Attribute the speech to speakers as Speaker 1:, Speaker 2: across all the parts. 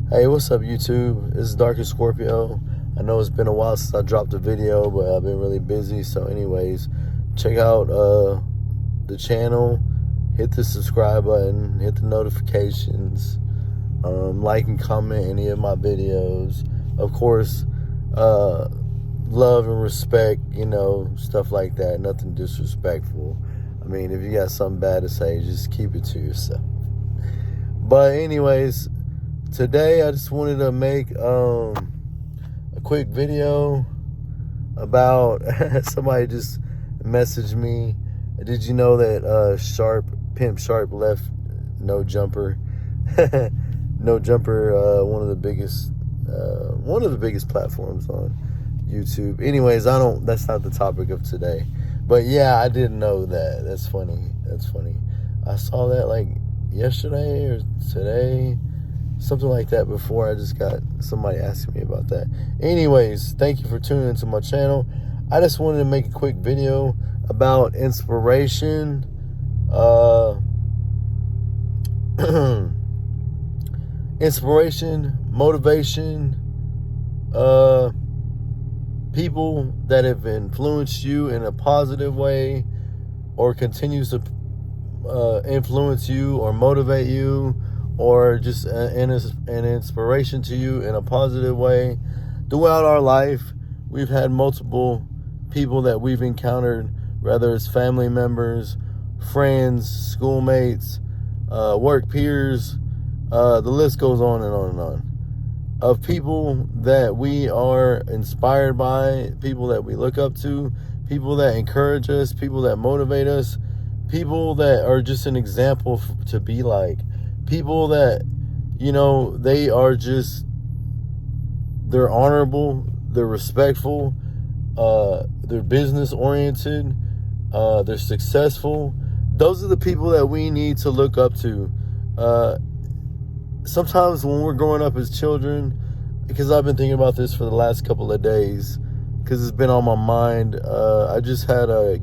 Speaker 1: Hey, what's up, YouTube? This is Darkest Scorpio. I know it's been a while since I dropped a video, but I've been really busy. So anyways, check out the channel, hit the subscribe button, hit the notifications, like and comment any of my videos. Of course, love and respect, stuff like that. Nothing disrespectful. I mean, if you got something bad to say, just keep it to yourself. But anyways, today I just wanted to make a quick video about somebody just messaged me. Did you know that Pimp Sharp left No Jumper? No Jumper, one of the biggest platforms on YouTube. Anyways, that's not the topic of today. But yeah, I didn't know that. That's funny. I saw that like yesterday or today, something like that. Before I just got somebody asking me about that. Anyways, thank you for tuning into my channel. I just wanted to make a quick video about inspiration, inspiration, motivation, people that have influenced you in a positive way or continues to influence you or motivate you, or just an inspiration to you in a positive way. Throughout our life, we've had multiple people that we've encountered, whether it's family members, friends, schoolmates, work peers, the list goes on and on and on, of people that we are inspired by, people that we look up to, people that encourage us, people that motivate us, people that are just an example to be like, people that, they're honorable, they're respectful, they're business oriented, they're successful. Those are the people that we need to look up to. Sometimes when we're growing up as children, because I've been thinking about this for the last couple of days, because it's been on my mind. I just had a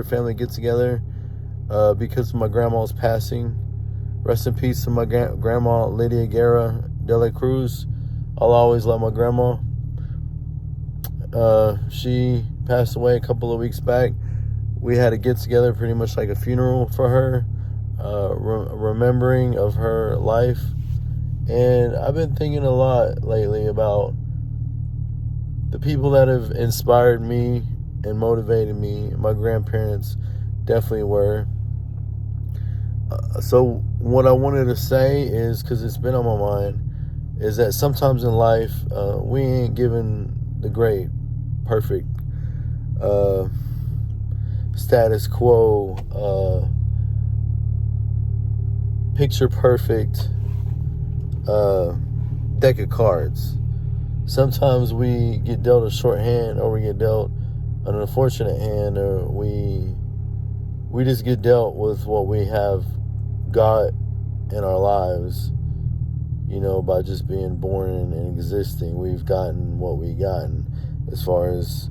Speaker 1: family get together, because of my grandma's passing. Rest in peace to my grandma, Lydia Guerra de la Cruz. I'll always love my grandma. She passed away a couple of weeks back. We had a get together, pretty much like a funeral for her, remembering of her life. And I've been thinking a lot lately about the people that have inspired me and motivated me. My grandparents definitely were. So what I wanted to say is, because it's been on my mind, is that sometimes in life, we ain't given the great, perfect, status quo, picture perfect deck of cards. Sometimes we get dealt a short hand, or we get dealt an unfortunate hand, or we just get dealt with what we have got in our lives, by just being born and existing. We've gotten what we gotten as far as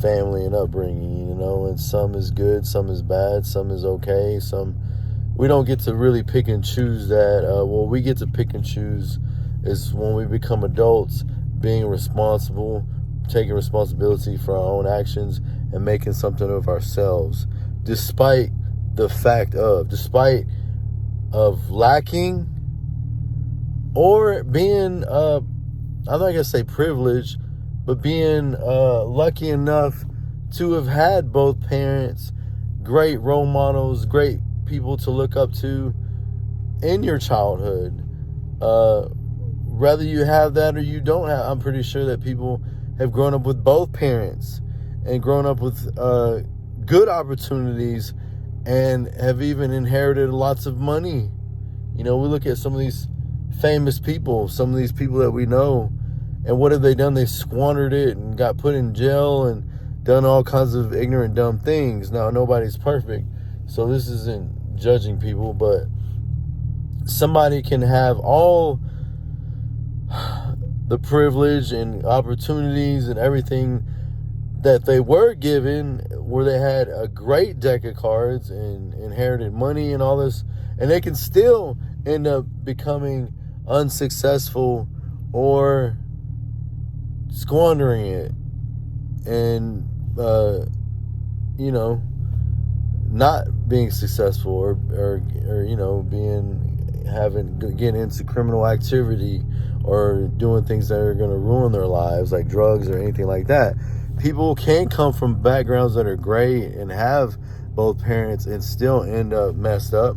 Speaker 1: family and upbringing, and some is good, some is bad, some is okay, some we don't get to really pick and choose that. What we get to pick and choose is when we become adults, being responsible, taking responsibility for our own actions, and making something of ourselves, despite of lacking or being, I'm not going to say privileged, but being lucky enough to have had both parents, great role models, great people to look up to in your childhood. Whether you have that or you don't have, I'm pretty sure that people have grown up with both parents and grown up with good opportunities and have even inherited lots of money. We look at some of these famous people, some of these people that we know, and what have they done? They squandered it and got put in jail and done all kinds of ignorant, dumb things. Now, nobody's perfect, so this isn't judging people, but somebody can have all the privilege and opportunities and everything that they were given, where they had a great deck of cards and inherited money and all this, and they can still end up becoming unsuccessful or squandering it and, not being successful or getting into criminal activity or doing things that are going to ruin their lives, like drugs or anything like that. People can come from backgrounds that are great and have both parents and still end up messed up.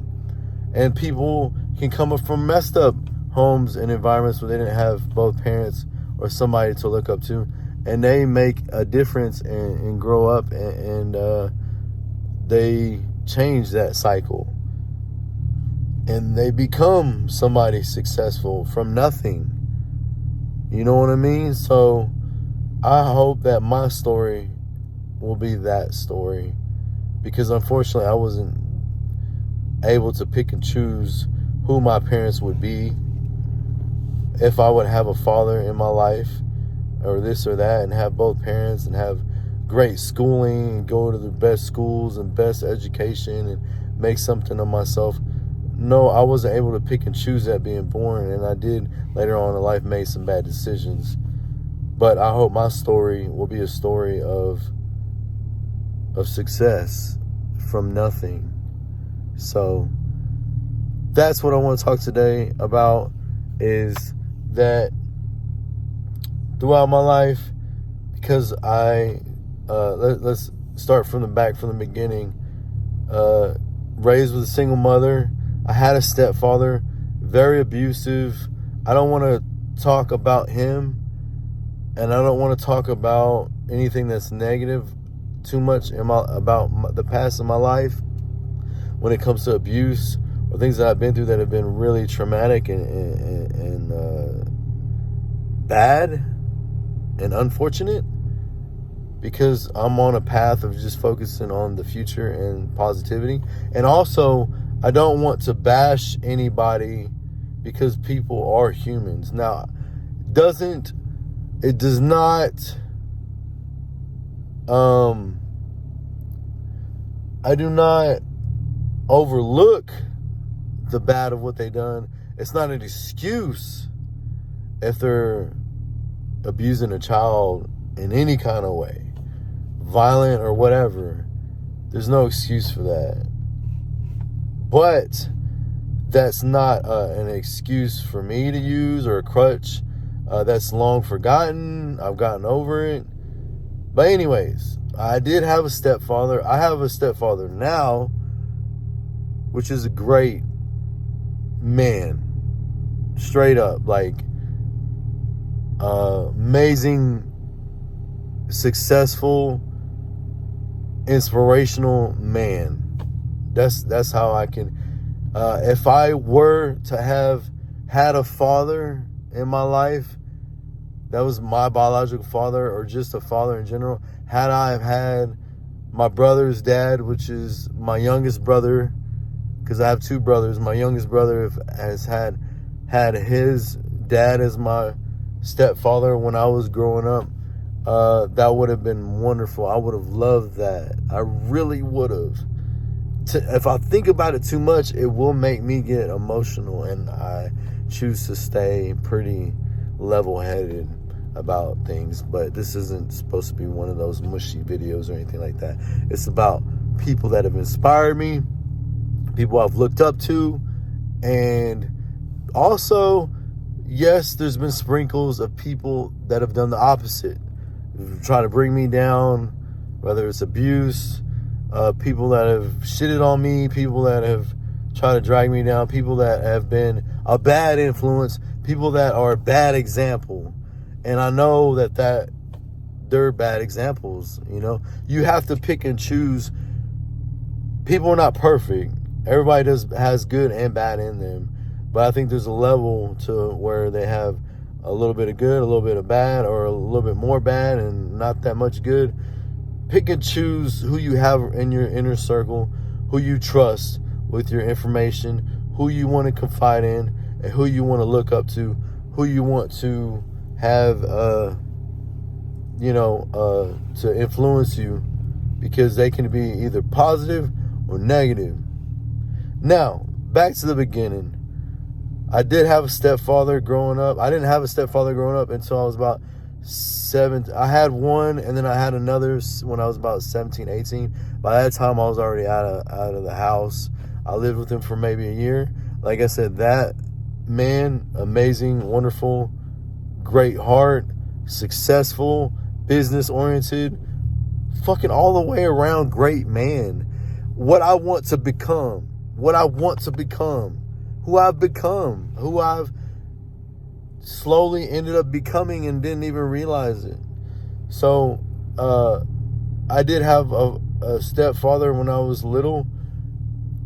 Speaker 1: And people can come up from messed up homes and environments where they didn't have both parents or somebody to look up to, and they make a difference and grow up and they change that cycle and they become somebody successful from nothing. You know what I mean? So I hope that my story will be that story, because unfortunately I wasn't able to pick and choose who my parents would be, if I would have a father in my life or this or that, and have both parents and have great schooling and go to the best schools and best education and make something of myself. No, I wasn't able to pick and choose that being born, and I did later on in life make some bad decisions. But I hope my story will be a story of success from nothing. So that's what I want to talk today about, is that throughout my life, because let's start from the beginning. Raised with a single mother. I had a stepfather, very abusive. I don't want to talk about him, and I don't want to talk about anything that's negative too much about the past of my life when it comes to abuse or things that I've been through that have been really traumatic and bad and unfortunate, because I'm on a path of just focusing on the future and positivity. And also, I don't want to bash anybody, because people are humans. Now, it does not, I do not overlook the bad of what they done. It's not an excuse if they're abusing a child in any kind of way, violent or whatever. There's no excuse for that. But that's not an excuse for me to use, or a crutch. That's long forgotten. I've gotten over it. But anyways, I did have a stepfather. I have a stepfather now, which is a great man. Straight up, like, amazing, successful, inspirational man. That's how I can. If I were to have had a father in my life that was my biological father, or just a father in general, had I have had my brother's dad, which is my youngest brother, because I have two brothers. My youngest brother has had his dad as my stepfather when I was growing up. That would have been wonderful. I would have loved that. I really would have. If I think about it too much, it will make me get emotional, and I choose to stay pretty level-headed about things. But this isn't supposed to be one of those mushy videos or anything like that. It's about people that have inspired me, people I've looked up to, and also, yes, there's been sprinkles of people that have done the opposite, trying to bring me down, whether it's abuse, people that have shitted on me, people that have tried to drag me down, people that have been a bad influence, people that are a bad example. And I know that they're bad examples. You have to pick and choose. People are not perfect. Everybody has good and bad in them. But I think there's a level to where they have a little bit of good, a little bit of bad, or a little bit more bad and not that much good. Pick and choose who you have in your inner circle, who you trust with your information, who you want to confide in, and who you want to look up to, who you want to have, to influence you, because they can be either positive or negative. Now, back to the beginning. I did have a stepfather growing up. I didn't have a stepfather growing up until I was about 7. I had one, and then I had another when I was about 17, 18. By that time, I was already out of the house. I lived with him for maybe a year. Like I said, that man, amazing, wonderful, great heart, successful, business-oriented, fucking all the way around great man. What I want to become, who I've become, who I've slowly ended up becoming and didn't even realize it. So, I did have a stepfather when I was little.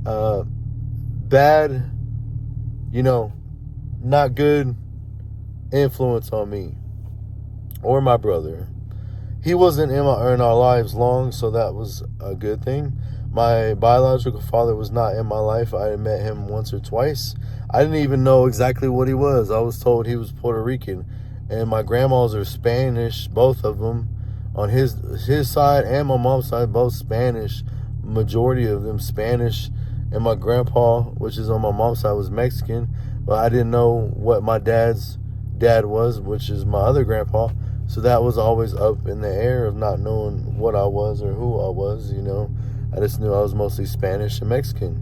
Speaker 1: Bad, not good influence on me or my brother. He wasn't in our lives long, so that was a good thing. My biological father was not in my life. I had met him once or twice. I didn't even know exactly what he was. I was told he was Puerto Rican. And my grandmas are Spanish, both of them. On his side and my mom's side, both Spanish. Majority of them Spanish. And my grandpa, which is on my mom's side, was Mexican. But I didn't know what my dad's dad was, which is my other grandpa. So that was always up in the air of not knowing what I was or who I was, I just knew I was mostly Spanish and Mexican.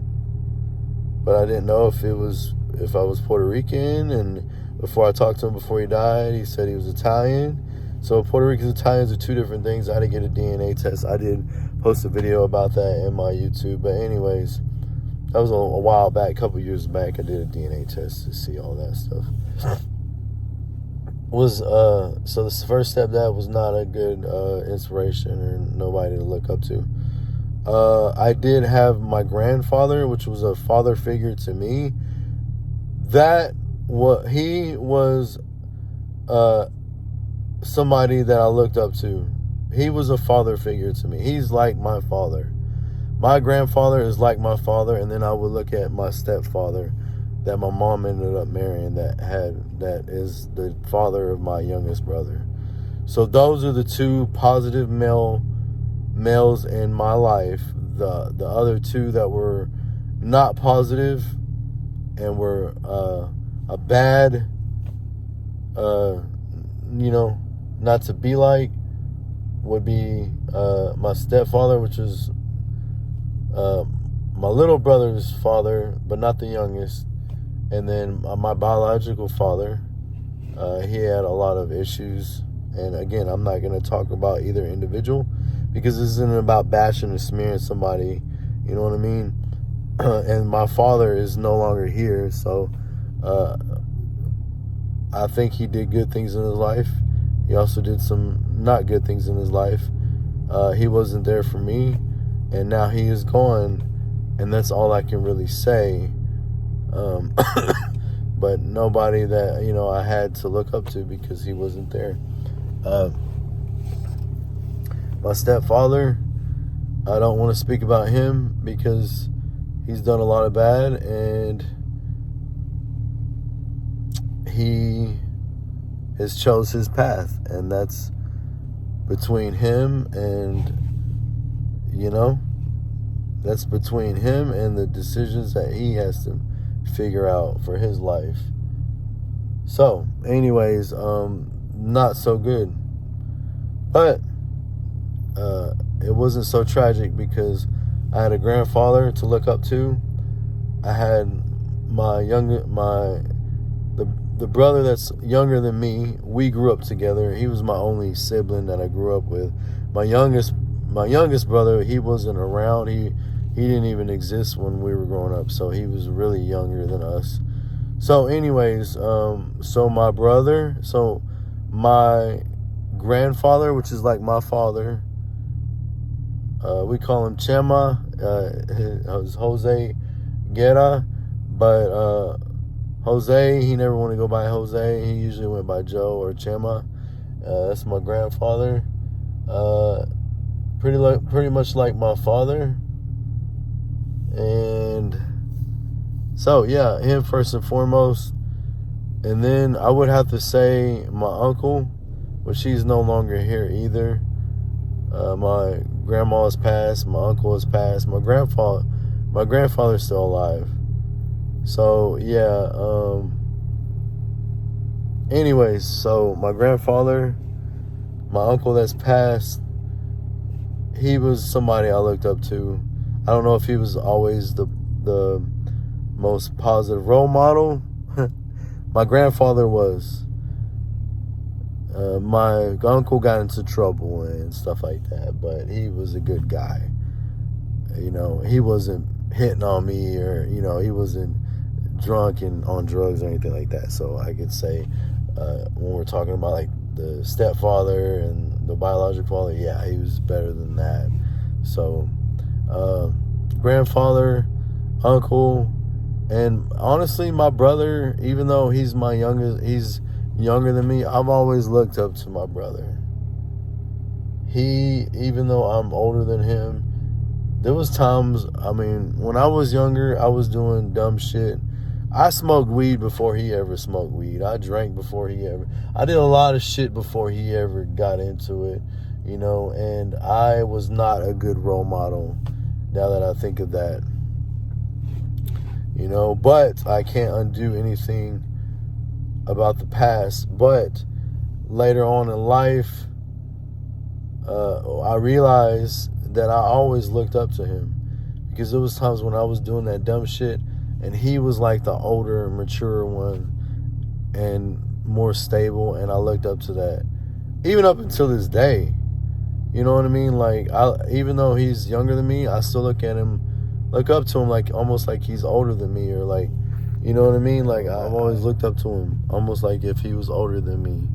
Speaker 1: But I didn't know if I was Puerto Rican. And before I talked to him before he died, he said he was Italian. So Puerto Ricans and Italians are two different things. I had to get a DNA test. I did post a video about that in my YouTube. But anyways, that was a while back, a couple years back. I did a DNA test to see all that stuff. So the first stepdad was not a good inspiration or nobody to look up to. I did have my grandfather, which was a father figure to me. He was somebody that I looked up to. He was a father figure to me. He's like my father. My grandfather is like my father, and then I would look at my stepfather that my mom ended up marrying that is the father of my youngest brother. So those are the two positive males in my life. The other two that were not positive and were a bad, not to be like, would be my stepfather, which is my little brother's father, but not the youngest. And then my biological father, he had a lot of issues. And again, I'm not going to talk about either individual because this isn't about bashing or smearing somebody. You know what I mean? And my father is no longer here. So I think he did good things in his life. He also did some not good things in his life. He wasn't there for me. And now he is gone. And that's all I can really say. But nobody that I had to look up to because he wasn't there. My stepfather, I don't want to speak about him because he's done a lot of bad, and he has chose his path, and that's between him and that's between him and the decisions that he has to figure out for his life. So anyways, not so good, but it wasn't so tragic because I had a grandfather to look up to. I had the brother that's younger than me. We grew up together. He was my only sibling that I grew up with. My youngest brother, he wasn't around. He didn't even exist when we were growing up, so he was really younger than us. So anyways, my grandfather, which is like my father, we call him Chema, his Jose Guerra, but Jose, he never wanted to go by Jose. He usually went by Joe or Chema. That's my grandfather. Pretty much like my father. And so yeah, him first and foremost. And then I would have to say my uncle, but she's no longer here either. My grandma has passed, my uncle has passed, my grandfather's still alive. So yeah. Anyways, so my grandfather, my uncle that's passed, he was somebody I looked up to. I don't know if he was always the most positive role model. My grandfather was. My uncle got into trouble and stuff like that, but he was a good guy. You know, he wasn't hitting on me, or, you know, he wasn't drunk and on drugs or anything like that. So I could say, when we're talking about like the stepfather and the biological father, yeah, he was better than that. So, grandfather, uncle, and honestly, my brother, even though he's younger than me, I've always looked up to my brother. Even though I'm older than him, there was times, I mean, when I was younger, I was doing dumb shit. I smoked weed before he ever smoked weed. I drank before I did a lot of shit before he ever got into it, you know, and I was not a good role model, now that I think of that, you know, but I can't undo anything about the past. But later on in life, I realized that I always looked up to him, because there was times when I was doing that dumb shit and he was like the older and mature one and more stable, and I looked up to that even up until this day. You know what I mean? Like, even though he's younger than me, I still look up to him like almost like he's older than me, or like, you know what I mean? Like, I've always looked up to him almost like if he was older than me.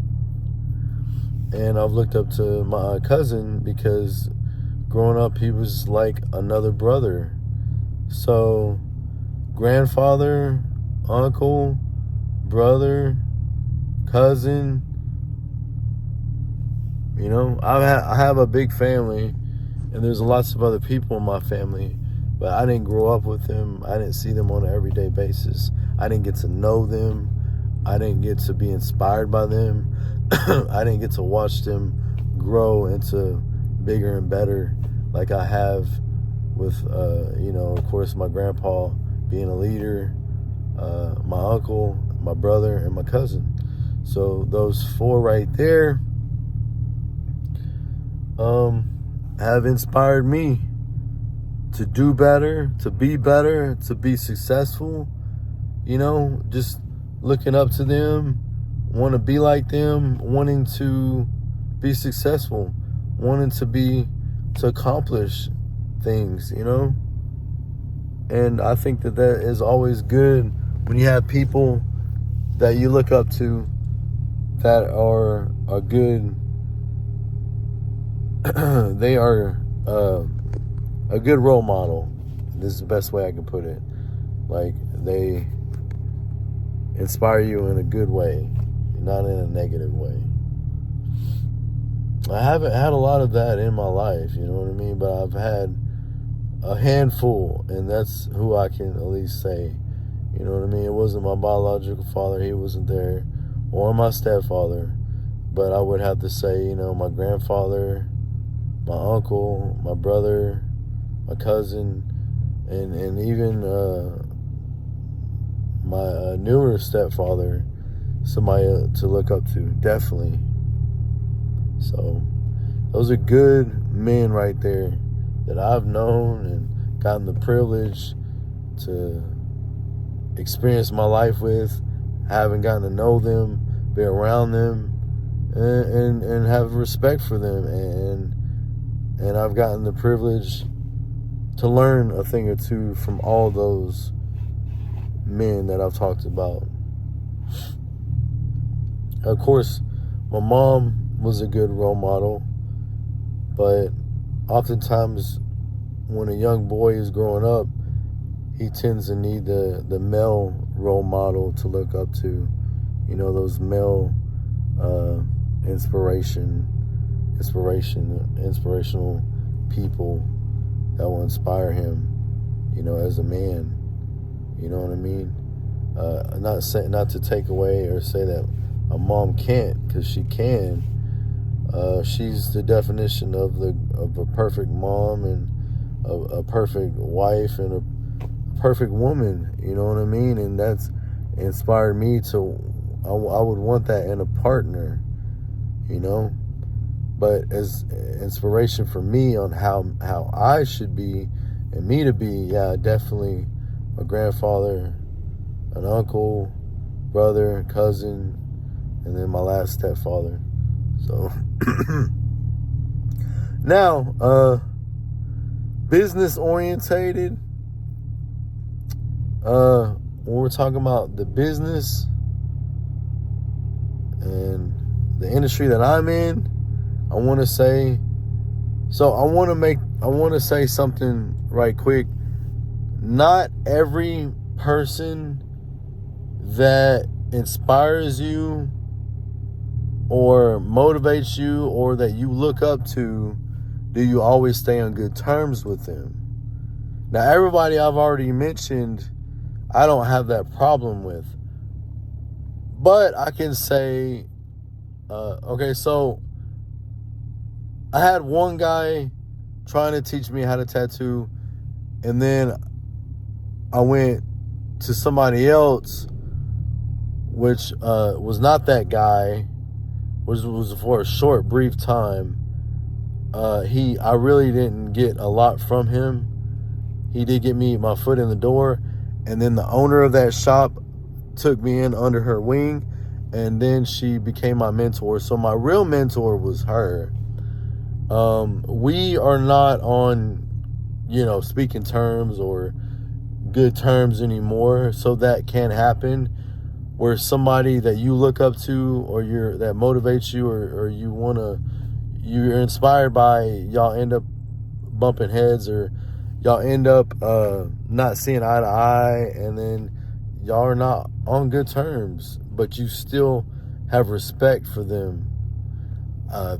Speaker 1: And I've looked up to my cousin because growing up, he was like another brother. So, grandfather, uncle, brother, cousin, you know, I have a big family, and there's lots of other people in my family, but I didn't grow up with them. I didn't see them on an everyday basis. I didn't get to know them. I didn't get to be inspired by them. I didn't get to watch them grow into bigger and better like I have with, you know, of course, my grandpa being a leader, my uncle, my brother, and my cousin. So those four right there have inspired me to do better, to be successful. You know, just looking up to them, want to be like them, wanting to be successful, wanting to accomplish things, you know? And I think that is always good when you have people that you look up to that are good. They are a good role model. This is the best way I can put it. Like, they inspire you in a good way, not in a negative way. I haven't had a lot of that in my life, you know what I mean? But I've had a handful, and that's who I can at least say, you know what I mean? It wasn't my biological father, he wasn't there, or my stepfather, but I would have to say, you know, my grandfather, my uncle, my brother, my cousin, and even my newer stepfather, somebody to look up to, definitely. So those are good men right there that I've known and gotten the privilege to experience my life with. Haven't gotten to know them, be around them, and have respect for them, and I've gotten the privilege to learn a thing or two from all those men that I've talked about. Of course, my mom was a good role model, but oftentimes when a young boy is growing up, he tends to need the male role model to look up to, you know, those male inspirational people that will inspire him, you know, as a man. You know what I mean? Not to take away or say that a mom can't, because she can. She's the definition of a perfect mom and a perfect wife and a perfect woman, you know what I mean? And that's inspired me to, I would want that in a partner, you know? But as inspiration for me on how I should be and me to be, yeah, definitely a grandfather, an uncle, brother, cousin, and then my last stepfather. So now, business orientated. When we're talking about the business and the industry that I'm in, I want to say something right quick. Not every person that inspires you or motivates you or that you look up to, do you always stay on good terms with them. Now, everybody I've already mentioned, I don't have that problem with. But I can say, okay, so I had one guy trying to teach me how to tattoo, and then I went to somebody else, which was not that guy, which was for a short, brief time. I really didn't get a lot from him. He did get me my foot in the door, and then the owner of that shop took me in under her wing, and then she became my mentor. So my real mentor was her. We are not on, speaking terms or good terms anymore. So that can happen where somebody that you look up to or that motivates you or you're inspired by, y'all end up bumping heads, or y'all end up not seeing eye to eye, and then y'all are not on good terms, but you still have respect for them.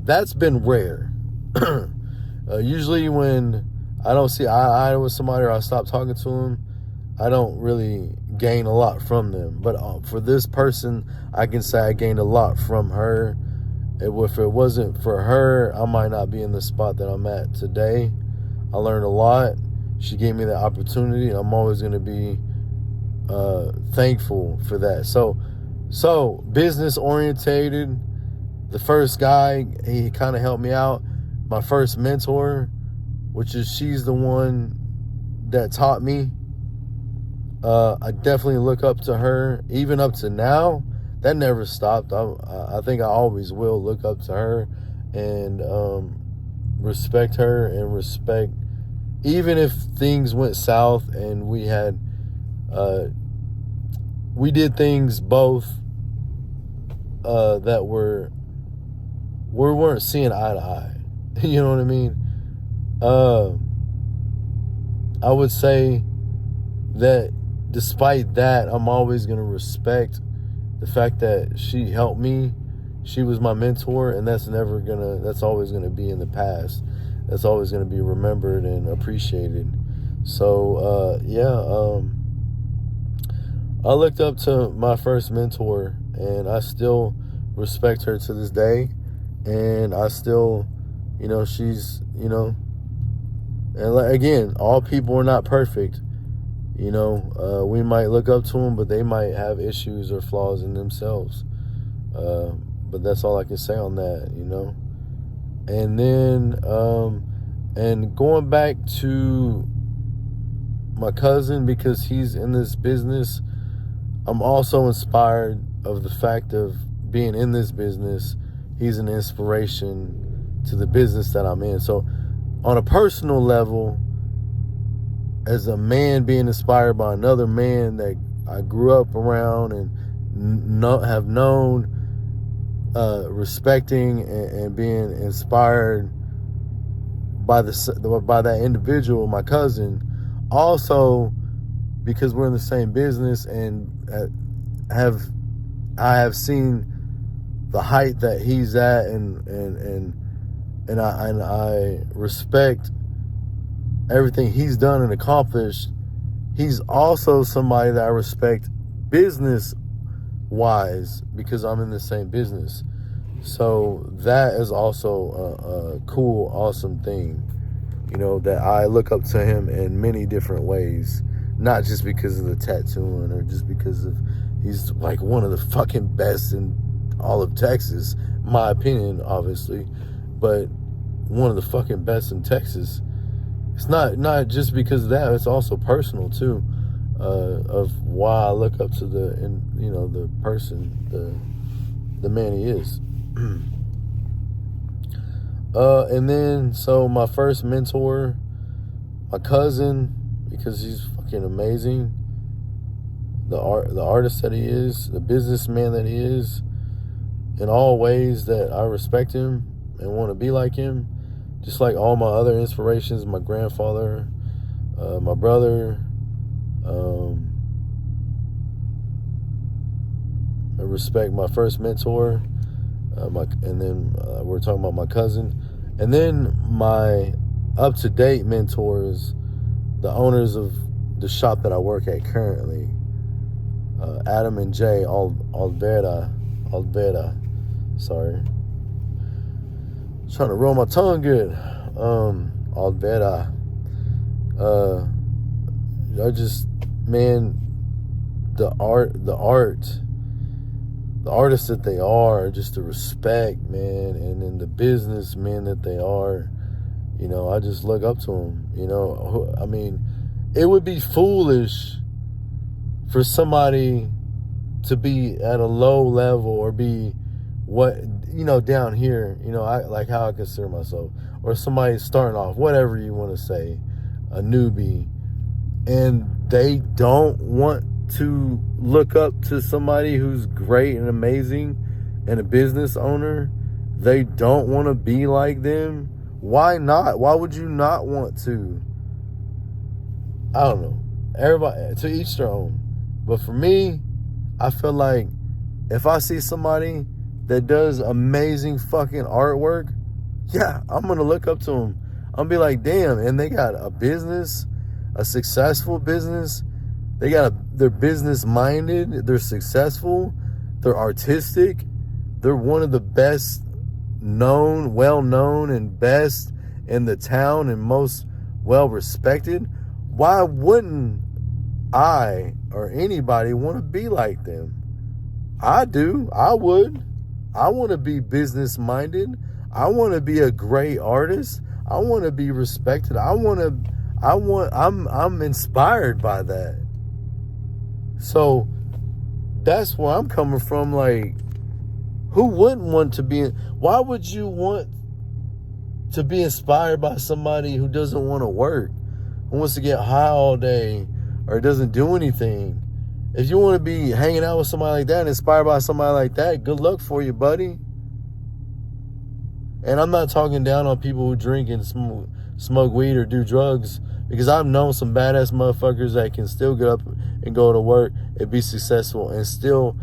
Speaker 1: That's been rare. Usually when I don't see eye to eye with somebody or I stop talking to them, I don't really gain a lot from them. But for this person, I can say I gained a lot from her. If it wasn't for her, I might not be in the spot that I'm at today. I learned a lot. She gave me the opportunity, and I'm always going to be thankful for that. So business orientated. The first guy, he kind of helped me out. My first mentor, which is she's the one that taught me. I definitely look up to her, even up to now. That never stopped. I think I always will look up to her and respect her and respect, even if things went south and we did things both that we weren't seeing eye to eye. You know what I mean? I would say that despite that, I'm always going to respect the fact that she helped me. She was my mentor, and that's always going to be in the past. That's always going to be remembered and appreciated. So, I looked up to my first mentor, and I still respect her to this day. And I still, she's, and again, all people are not perfect. We might look up to them, but they might have issues or flaws in themselves. But that's all I can say on that, And then, and going back to my cousin, because he's in this business, I'm also inspired of the fact of being in this business. He's an inspiration to the business that I'm in. So on a personal level, as a man being inspired by another man that I grew up around and have known, respecting and being inspired by that individual, my cousin. Also, because we're in the same business and I have seen the height that he's at, and I respect everything he's done and accomplished. He's also somebody that I respect business wise because I'm in the same business. So that is also a cool, awesome thing, that I look up to him in many different ways. Not just because of the tattooing or just because of he's like one of the fucking best in all of Texas, my opinion, obviously, but one of the fucking best in Texas. It's not just because of that. It's also personal too, of why I look up to the person, the man he is. And then so my first mentor, my cousin, because he's fucking amazing. The artist that he is, the businessman that he is, in all ways that I respect him and want to be like him. Just like all my other inspirations, my grandfather, my brother. I respect my first mentor, and then we're talking about my cousin, and then my up-to-date mentors, the owners of the shop that I work at currently, Adam and Jay Alvera. Sorry. Trying to roll my tongue good. Alvera. I just, man, the artists that they are, just the respect, man, and then the businessmen that they are, I just look up to them. I mean, it would be foolish for somebody to be at a low level or be down here, I like how I consider myself, or somebody starting off, whatever you want to say, a newbie, and they don't want to look up to somebody who's great and amazing and a business owner. They don't want to be like them. Why not? Why would you not want to? I don't know. Everybody, to each their own. But for me, I feel like if I see somebody that does amazing fucking artwork, yeah, I'm going to look up to them. I'm going to be like, damn, and they got a business, a successful business. They're business minded. They're successful. They're artistic. They're one of the best known, well known, and best in the town and most well respected. Why wouldn't I or anybody want to be like them? I do. I would. I want to be business minded. I want to be a great artist. I want to be respected. I'm inspired by that. So that's where I'm coming from. Like, who wouldn't want to be? Why would you want to be inspired by somebody who doesn't want to work, who wants to get high all day, or doesn't do anything? If you want to be hanging out with somebody like that, inspired by somebody like that, good luck for you, buddy. And I'm not talking down on people who drink and smoke weed or do drugs, because I've known some badass motherfuckers that can still get up and go to work and be successful and still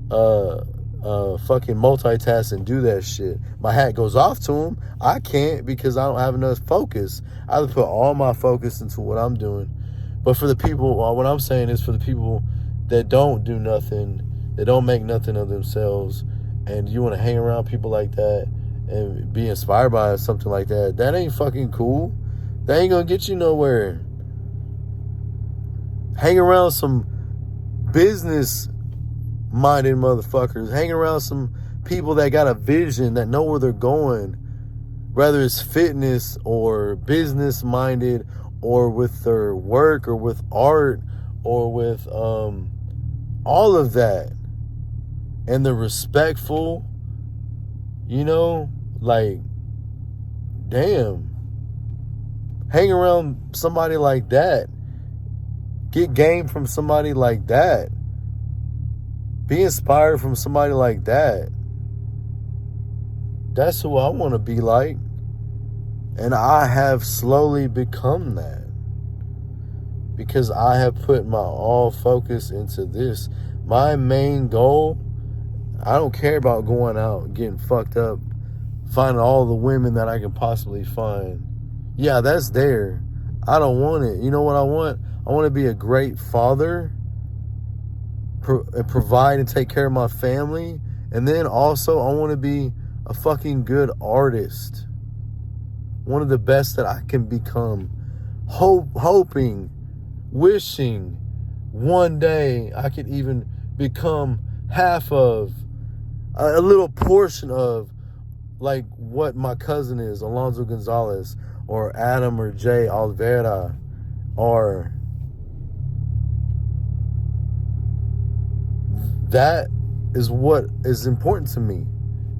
Speaker 1: fucking multitask and do that shit. My hat goes off to them. I can't, because I don't have enough focus. I have to put all my focus into what I'm doing. But for the people, what I'm saying is for the people that don't do nothing, that don't make nothing of themselves, and you want to hang around people like that and be inspired by something like that, that ain't fucking cool. That ain't gonna get you nowhere. Hang around some business-minded motherfuckers. Hang around some people that got a vision, that know where they're going, whether it's fitness or business-minded, or with their work, or with art, or with all of that. And they're respectful, like, damn. Hang around somebody like that. Get game from somebody like that. Be inspired from somebody like that. That's who I want to be like. And I have slowly become that, because I have put my all focus into this. My main goal, I don't care about going out, getting fucked up, finding all the women that I can possibly find. Yeah, that's there. I don't want it. You know what I want? I want to be a great father, provide and take care of my family. And then also I want to be a fucking good artist. One of the best that I can become. Hoping, wishing one day I could even become half of a little portion of like what my cousin is, Alonso Gonzalez, or Adam or Jay Oliveira, or that is what is important to me.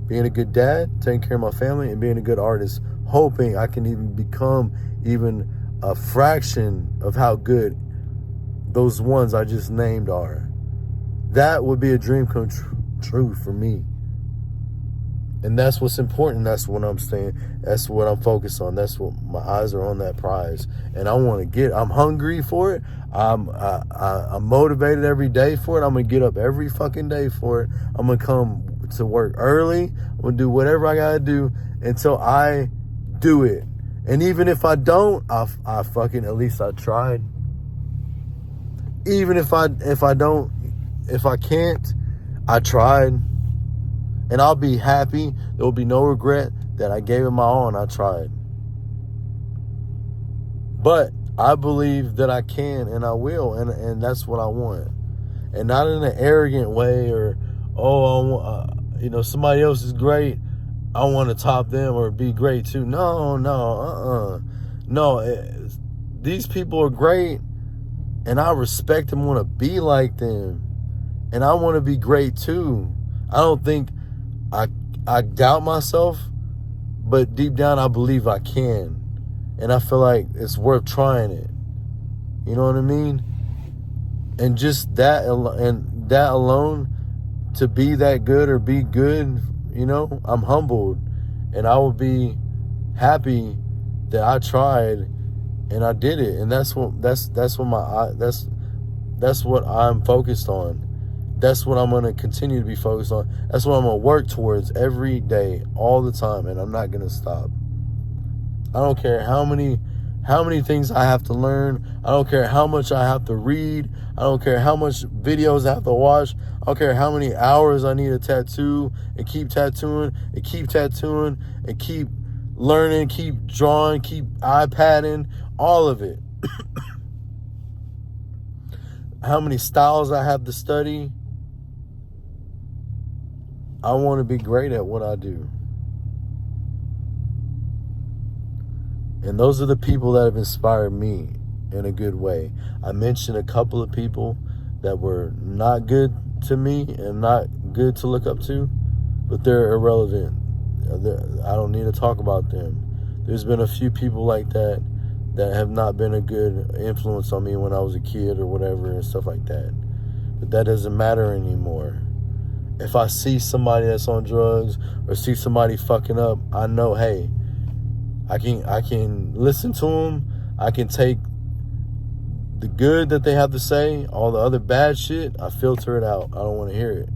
Speaker 1: Being a good dad, taking care of my family, and being a good artist, hoping I can even become even a fraction of how good those ones I just named are. That would be a dream come true for me. And that's what's important. That's what I'm saying. That's what I'm focused on. That's what my eyes are on, that prize. And I want to get, I'm hungry for it. I'm motivated every day for it. I'm going to get up every fucking day for it. I'm going to come to work early. I'm going to do whatever I got to do until I do it. And even if I don't, I fucking, at least I tried. Even if I can't, I tried. And I'll be happy. There will be no regret that I gave it my all and I tried. But I believe that I can and I will, and that's what I want. And not in an arrogant way or, somebody else is great, I want to top them or be great too. No, these people are great, and I respect them, want to be like them. And I want to be great too. I don't think I doubt myself, but deep down I believe I can. And I feel like it's worth trying it. You know what I mean? And just that alone, to be that good or be good, I'm humbled. And I would be happy that I tried and I did it. And that's what I'm focused on. That's what I'm going to continue to be focused on. That's what I'm going to work towards every day, all the time, and I'm not going to stop. I don't care how many things I have to learn. I don't care how much I have to read. I don't care how much videos I have to watch. I don't care how many hours I need to tattoo and keep tattooing and keep tattooing and keep learning, keep drawing, keep iPadding, all of it. How many styles I have to study. I want to be great at what I do. And those are the people that have inspired me in a good way. I mentioned a couple of people that were not good to me and not good to look up to, but they're irrelevant. I don't need to talk about them. There's been a few people like that have not been a good influence on me when I was a kid or whatever and stuff like that. But that doesn't matter anymore. If I see somebody that's on drugs or see somebody fucking up, I know, hey, I can listen to them. I can take the good that they have to say, all the other bad shit, I filter it out. I don't want to hear it.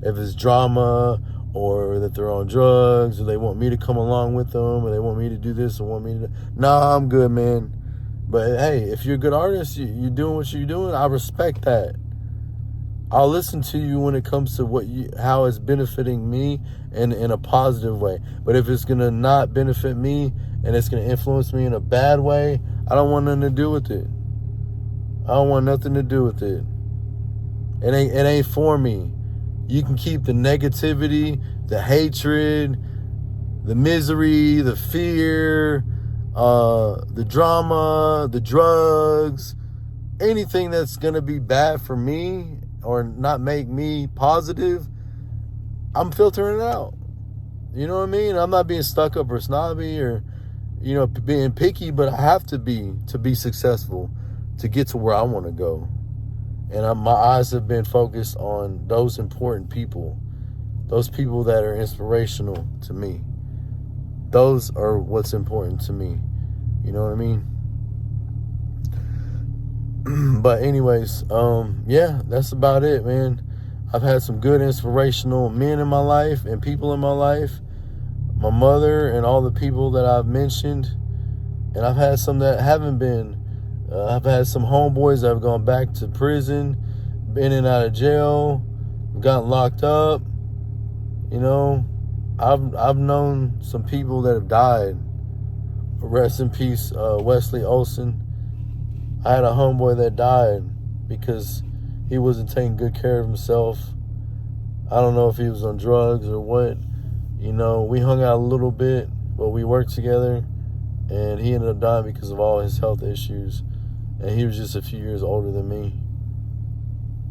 Speaker 1: If it's drama or that they're on drugs or they want me to come along with them or they want me to do this or want me to... Nah, I'm good, man. But hey, if you're a good artist, you're doing what you're doing, I respect that. I'll listen to you when it comes to how it's benefiting me in a positive way. But if it's going to not benefit me and it's going to influence me in a bad way, I don't want nothing to do with it. I don't want nothing to do with it. It ain't for me. You can keep the negativity, the hatred, the misery, the fear, the drama, the drugs, anything that's going to be bad for me or not make me positive, I'm filtering it out. You know what I mean? I'm not being stuck up or snobby or, being picky, but I have to be successful to get to where I want to go. And my eyes have been focused on those important people, those people that are inspirational to me. Those are what's important to me. You know what I mean? But anyways, yeah, that's about it, man. I've had some good inspirational men in my life and people in my life. My mother and all the people that I've mentioned. And I've had some that haven't been. I've had some homeboys that have gone back to prison, been in and out of jail, gotten locked up. I've known some people that have died. Rest in peace, Wesley Olson. I had a homeboy that died because he wasn't taking good care of himself. I don't know if he was on drugs or what. You know, we hung out a little bit, but we worked together, and he ended up dying because of all his health issues. And he was just a few years older than me.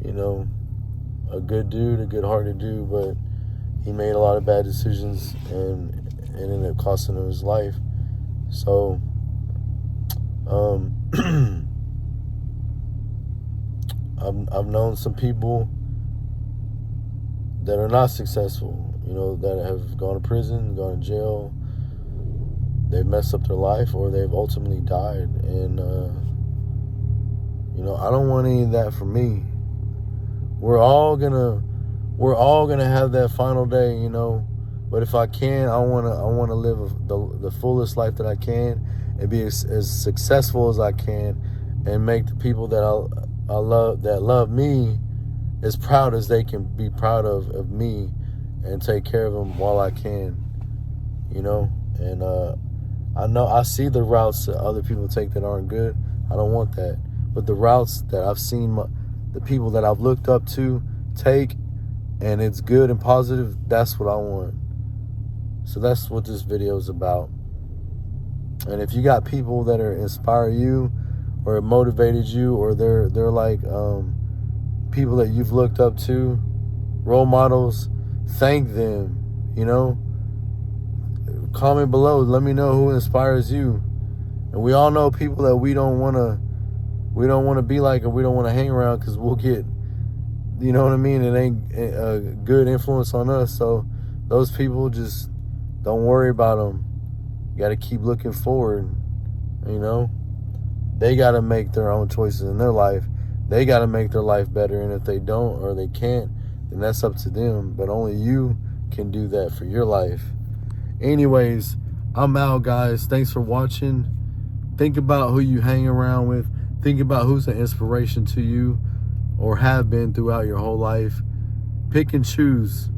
Speaker 1: You know, a good dude, a good-hearted dude, but he made a lot of bad decisions, and it ended up costing him his life. So, I've known some people that are not successful, you know, that have gone to prison, gone to jail. They've messed up their life, or they've ultimately died. And, you know, I don't want any of that for me. We're all gonna have that final day, you know. But if I can, I wanna live the fullest life that I can, and be as successful as I can, and make the people that I love, that love me, as proud as they can be proud of me, and take care of them while I can, you know. And I know I see the routes that other people take that aren't good. I don't want that. But the routes that I've seen the people that I've looked up to take, and it's good and positive, that's what I want. So that's what this video is about. And if you got people that inspire you, or motivated you, or they're like people that you've looked up to, role models, thank them, you know. Comment below, let me know who inspires you. And we all know people that we don't want to be like, or we don't want to hang around, because we'll get, you know what I mean, it ain't a good influence on us. So those people, just don't worry about them. You got to keep looking forward, you know. They got to make their own choices in their life. They got to make their life better, and if they don't, or they can't, then that's up to them. But only you can do that for your life. Anyways, I'm out, guys. Thanks for watching. Think about who you hang around with. Think about who's an inspiration to you, or have been throughout your whole life. Pick and choose.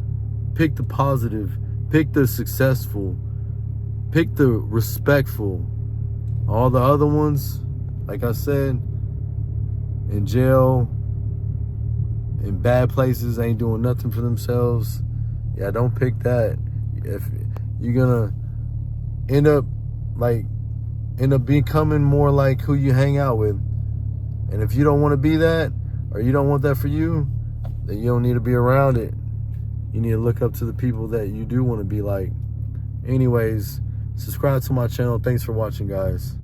Speaker 1: Pick the positive. Pick the successful. Pick the respectful. All the other ones, like I said, in jail, in bad places, ain't doing nothing for themselves. Yeah, don't pick that. If you're gonna end up becoming more like who you hang out with. And if you don't want to be that, or you don't want that for you, then you don't need to be around it. You need to look up to the people that you do want to be like. Anyways, subscribe to my channel. Thanks for watching, guys.